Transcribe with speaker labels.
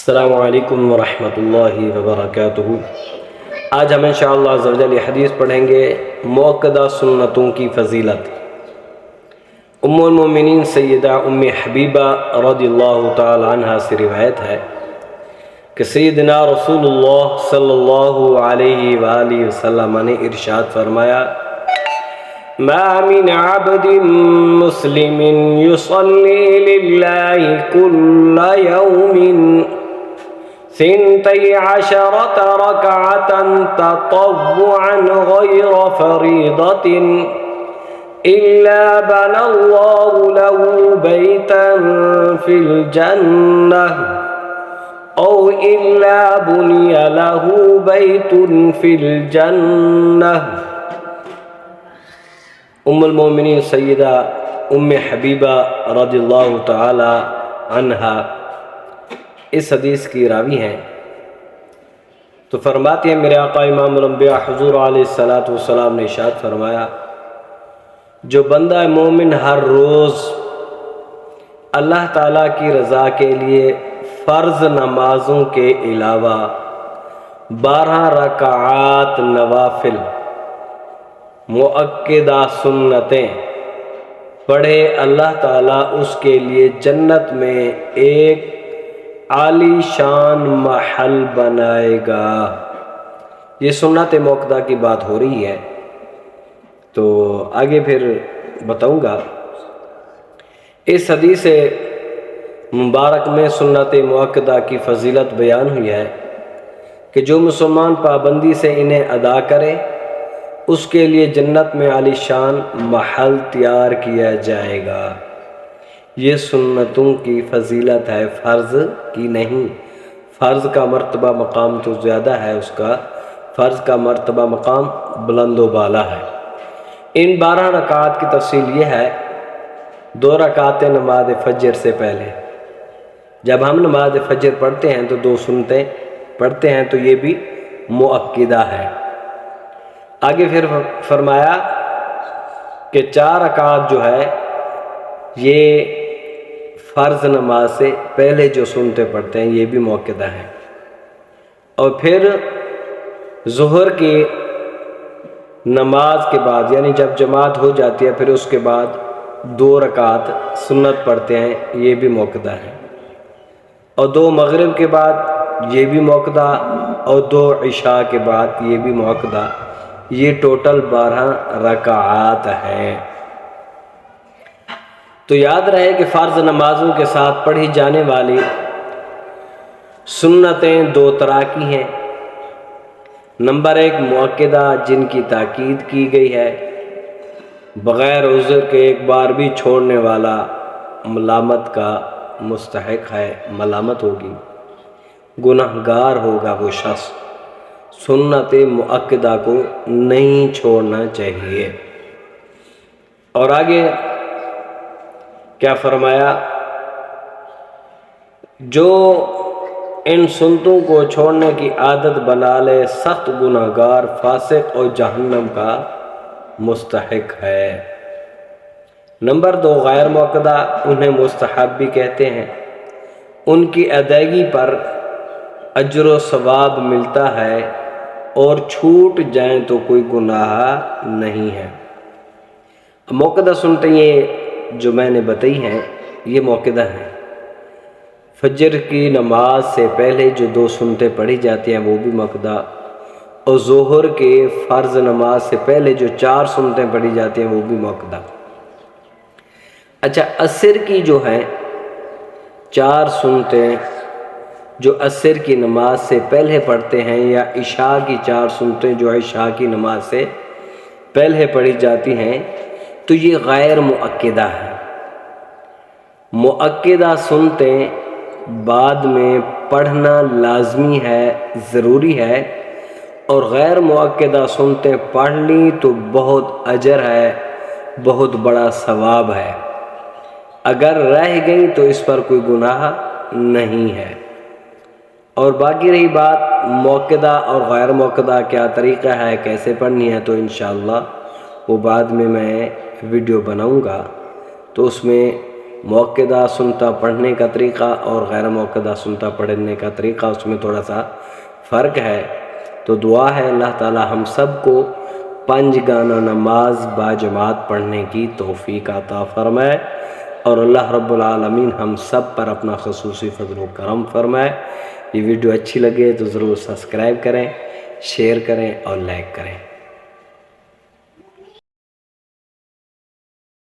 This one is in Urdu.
Speaker 1: السلام علیکم ورحمۃ اللہ وبرکاتہ۔ آج ہم انشاءاللہ عز و جل یہ حدیث پڑھیں گے مؤکدہ سنتوں کی فضیلت۔ ام المومنین سیدہ ام حبیبہ رضی اللہ تعالی عنہ سے روایت ہے کہ سیدنا رسول اللہ صلی اللہ علیہ وآلہ وسلم نے ارشاد فرمایا: ما من عبد مسلم يصلي لله كل يوم 12 ركعة تطوعا غير فريضة إلا بنى الله له بيتا في الجنة أو إلا بني له بيت في الجنة۔ ام المومنین سیدہ ام حبیبہ رضی اللہ تعالی عنہا اس حدیث کی راوی ہیں، تو فرماتی ہیں میرے آقا امام الانبیاء حضور علیہ الصلوۃ والسلام نے ارشاد فرمایا: جو بندہ مومن ہر روز اللہ تعالیٰ کی رضا کے لیے فرض نمازوں کے علاوہ 12 رکعات نوافل مؤکدہ سنتیں پڑھے، اللہ تعالیٰ اس کے لیے جنت میں ایک عالی شان محل بنائے گا۔ یہ سنت مؤکدہ کی بات ہو رہی ہے، تو آگے پھر بتاؤں گا۔ اس حدیث مبارک میں سنت مؤکدہ کی فضیلت بیان ہوئی ہے کہ جو مسلمان پابندی سے انہیں ادا کرے اس کے لیے جنت میں عالی شان محل تیار کیا جائے گا۔ یہ سنتوں کی فضیلت ہے، فرض کی نہیں۔ فرض کا مرتبہ مقام تو زیادہ ہے، اس کا فرض کا مرتبہ مقام بلند و بالا ہے۔ ان 12 رکعات کی تفصیل یہ ہے: 2 رکعتیں نماز فجر سے پہلے۔ جب ہم نماز فجر پڑھتے ہیں تو 2 سنتیں پڑھتے ہیں، تو یہ بھی مؤکدہ ہے۔ آگے پھر فرمایا کہ 4 رکعات جو ہے یہ فرض نماز سے پہلے جو سنتے پڑھتے ہیں یہ بھی مؤکدہ ہیں۔ اور پھر ظہر کی نماز کے بعد، یعنی جب جماعت ہو جاتی ہے، پھر اس کے بعد 2 رکعات سنت پڑھتے ہیں، یہ بھی مؤکدہ ہیں۔ اور 2 مغرب کے بعد یہ بھی مؤکدہ، اور 2 عشاء کے بعد یہ بھی مؤکدہ۔ یہ ٹوٹل 12 رکعات ہیں۔ تو یاد رہے کہ فرض نمازوں کے ساتھ پڑھی جانے والی سنتیں 2 طرح کی ہیں۔ نمبر 1 مؤکدہ، جن کی تاکید کی گئی ہے، بغیر عذر کے ایک بار بھی چھوڑنے والا ملامت کا مستحق ہے، ملامت ہوگی، گنہگار ہوگا وہ شخص۔ سنت مؤکدہ کو نہیں چھوڑنا چاہیے۔ اور آگے کیا فرمایا؟ جو ان سنتوں کو چھوڑنے کی عادت بنا لے، سخت گنہگار، فاسق اور جہنم کا مستحق ہے۔ نمبر 2 غیر مؤکدہ، انہیں مستحب بھی کہتے ہیں، ان کی ادائیگی پر اجر و ثواب ملتا ہے، اور چھوٹ جائیں تو کوئی گناہ نہیں ہے۔ مؤکدہ سنتیں یہ جو میں نے بتائی ہیں یہ مؤکدہ ہیں۔ فجر کی نماز سے پہلے جو 2 سنتیں پڑھی جاتی ہیں وہ بھی مؤکدہ، اور ظہر کے فرض نماز سے پہلے جو 4 سنتیں پڑھی جاتی ہیں وہ بھی مؤکدہ۔ اچھا، عصر کی جو ہیں 4 سنتیں جو عصر کی نماز سے پہلے پڑھتے ہیں، یا عشاء کی 4 سنتیں جو عشاء کی نماز سے پہلے پڑھی جاتی ہیں، تو یہ غیر مؤکدہ ہیں۔ مؤکدہ سنتیں بعد میں پڑھنا لازمی ہے، ضروری ہے، اور غیر مؤکدہ سنتیں پڑھ لیں تو بہت اجر ہے، بہت بڑا ثواب ہے۔ اگر رہ گئی تو اس پر کوئی گناہ نہیں ہے۔ اور باقی رہی بات مؤکدہ اور غیر مؤکدہ کیا طریقہ ہے، کیسے پڑھنی ہے، تو انشاءاللہ وہ بعد میں ویڈیو بناؤں گا، تو اس میں موقعہ سنتا پڑھنے کا طریقہ اور غیر موقعہ سنتا پڑھنے کا طریقہ اس میں تھوڑا سا فرق ہے۔ تو دعا ہے اللہ تعالی ہم سب کو 5 گانا نماز باجماعت پڑھنے کی توفیق عطا فرمائے، اور اللہ رب العالمین ہم سب پر اپنا خصوصی فضل و کرم فرمائے۔ یہ ویڈیو اچھی لگے تو ضرور سبسکرائب کریں، شیئر کریں اور لائک کریں۔